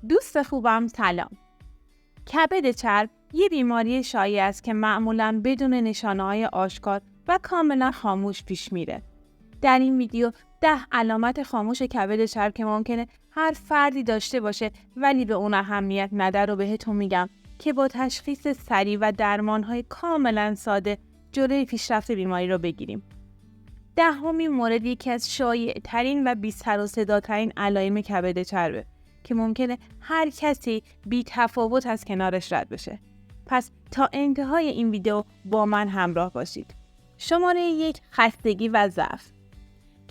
دوست خوبم سلام. کبد چرب یه بیماری شایع است که معمولاً بدون نشانه‌های آشکار و کاملا خاموش پیش میره. در این ویدیو 10 علامت خاموش کبد چرب که ممکنه هر فردی داشته باشه ولی به اون اهمیت نده رو بهتون میگم که با تشخیص سریع و درمان‌های کاملا ساده جلوی پیشرفت بیماری رو بگیریم. دهمین مورد یکی از شایع‌ترین و بی سر و صداترین علائم کبد چربه که ممکنه هر کسی بی تفاوت از کنارش رد بشه. پس تا انتهای این ویدیو با من همراه باشید. شماره 1 خستگی و ضعف.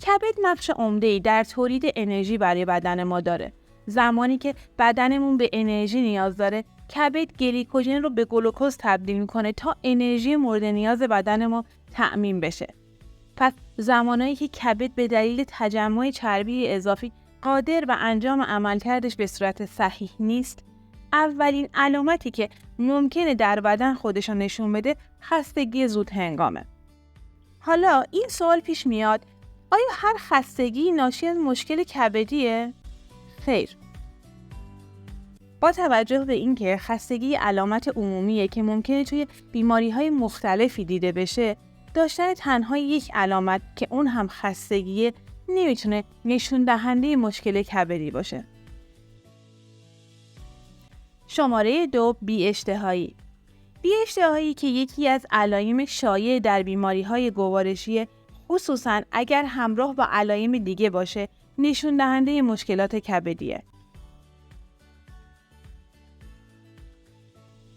کبد نقش عمده‌ای در تولید انرژی برای بدن ما داره. زمانی که بدنمون به انرژی نیاز داره، کبد گلیکوژن رو به گلوکوز تبدیل میکنه تا انرژی مورد نیاز بدن ما تأمین بشه. پس زمانایی که کبد به دلیل تجمع چربی اضافی قادر و انجام عملکردش به صورت صحیح نیست، اولین علامتی که ممکنه در بدن خودشو نشون بده خستگی زود هنگامه. حالا این سوال پیش میاد، آیا هر خستگی ناشی از مشکل کبدیه؟ خیر. با توجه به اینکه خستگی علامت عمومیه که ممکنه توی بیماری‌های مختلفی دیده بشه، داشتن تنها یک علامت که اون هم خستگیه نمیتونه نشون دهنده مشکل کبدی باشه. شماره 2 بی‌اشتهایی. بی‌اشتهایی که یکی از علائم شایع در بیماری‌های گوارشیه، خصوصاً اگر همراه با علائم دیگه باشه، نشون دهنده مشکلات کبدیه.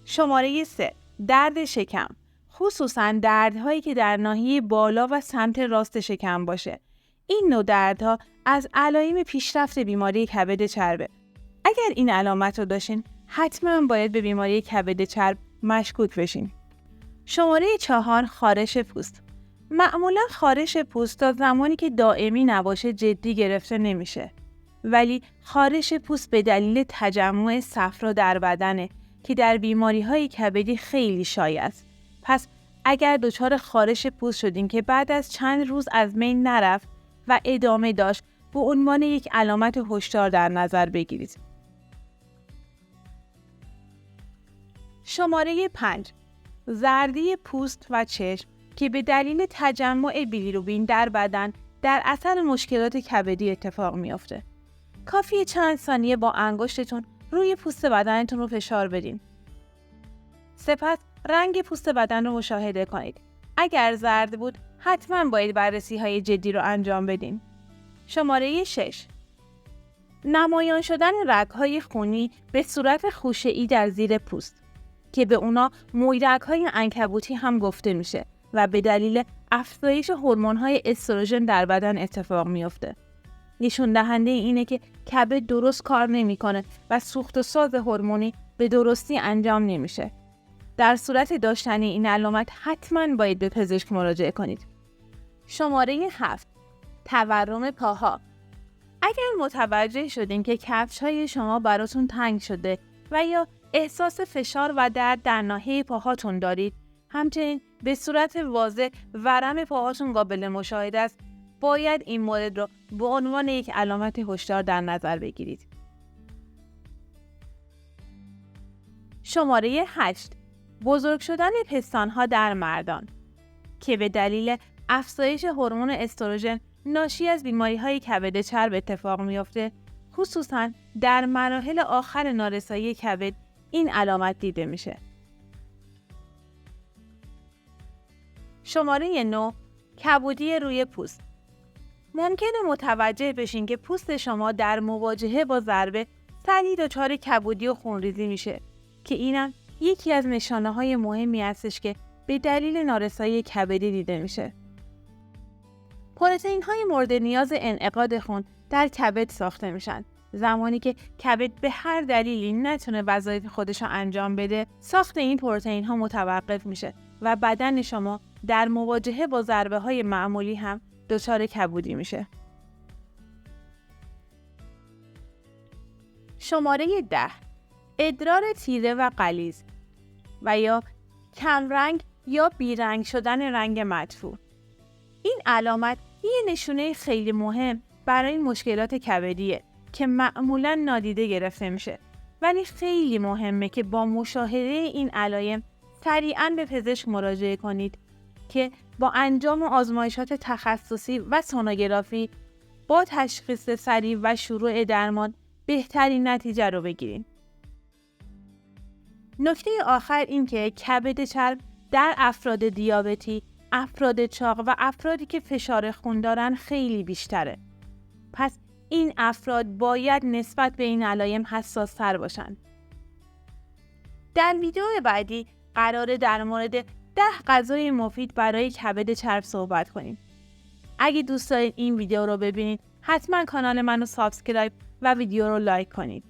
شماره 3 درد شکم. خصوصاً دردهایی که در ناحیه بالا و سمت راست شکم باشه. این نوع دردها از علائم پیشرفت بیماری کبد چربه. اگر این علامت رو داشتین، حتما باید به بیماری کبد چرب مشکوک بشین. شماره 4 خارش پوست. معمولا خارش پوست تا زمانی که دائمی نباشه جدی گرفته نمیشه. ولی خارش پوست به دلیل تجمع صفرا در بدنه که در بیماری‌های کبدی خیلی شایع است. پس اگر دچار خارش پوست شدین که بعد از چند روز از بین نرفت و ادامه داشت، به عنوان یک علامت هشدار در نظر بگیرید. شماره 5 زردی پوست و چشم که به دلیل تجمع بیلیروبین در بدن در اثر مشکلات کبدی اتفاق میافته. کافیه چند ثانیه با انگشتتون روی پوست بدنتون رو فشار بدین. سپس رنگ پوست بدن رو مشاهده کنید. اگر زرد بود، حتما باید بررسی‌های جدی رو انجام بدین. شماره 6 نمایان شدن رگ‌های خونی به صورت خوشه‌ای در زیر پوست که به اونا مویرگ‌های عنکبوتی هم گفته میشه و به دلیل افزایش هورمون‌های استروژن در بدن اتفاق میفته. نشون دهنده اینه که کبد درست کار نمی‌کنه و سوخت و ساز هورمونی به درستی انجام نمیشه. در صورت داشتن این علامت حتما باید به پزشک مراجعه کنید. شماره 7 تورم پاها. اگر متوجه شدین که کفش‌های شما براتون تنگ شده و یا احساس فشار و درد در ناحیه پاهاتون دارید، همچنین به صورت واضح ورم پاهاتون قابل مشاهده است، باید این مورد رو به عنوان یک علامت هشدار در نظر بگیرید. شماره 8 بزرگ شدن پستان‌ها در مردان که به دلیل افزایش هورمون استروژن ناشی از بیماری‌های کبد چرب اتفاق میفته. خصوصاً در مراحل آخر نارسایی کبد این علامت دیده میشه. شماره 9 کبودی روی پوست. ممکنه متوجه بشین که پوست شما در مواجهه با ضربه سریع دچار کبودی و خونریزی میشه که اینم یکی از نشانه‌های مهمی هستش که به دلیل نارسایی کبدی دیده میشه. پروتئین‌های مورد نیاز انعقاد خون در کبد ساخته میشن. زمانی که کبد به هر دلیلی نتونه وظایف خودش رو انجام بده، ساخت این پروتئین‌ها متوقف میشه و بدن شما در مواجهه با ضربه‌های معمولی هم دچار کبودی میشه. شماره 10 ادرار تیره و غلیظ و یا کمرنگ یا بیرنگ شدن رنگ مدفوع. این علامت یه نشونه خیلی مهم برای مشکلات کبدیه که معمولاً نادیده گرفته میشه، ولی خیلی مهمه که با مشاهده این علائم سریعاً به پزشک مراجعه کنید که با انجام آزمایشات تخصصی و سونوگرافی با تشخیص سریع و شروع درمان بهترین نتیجه رو بگیرید. نکته آخر این که کبد چرب در افراد دیابتی، افراد چاق و افرادی که فشار خون دارن خیلی بیشتره. پس این افراد باید نسبت به این علائم حساس تر باشن. در ویدیو بعدی قراره در مورد 10 غذای مفید برای کبد چرب صحبت کنیم. اگه دوست دارید این ویدیو رو ببینید، حتما کانال منو سابسکرایب و ویدیو رو لایک کنید.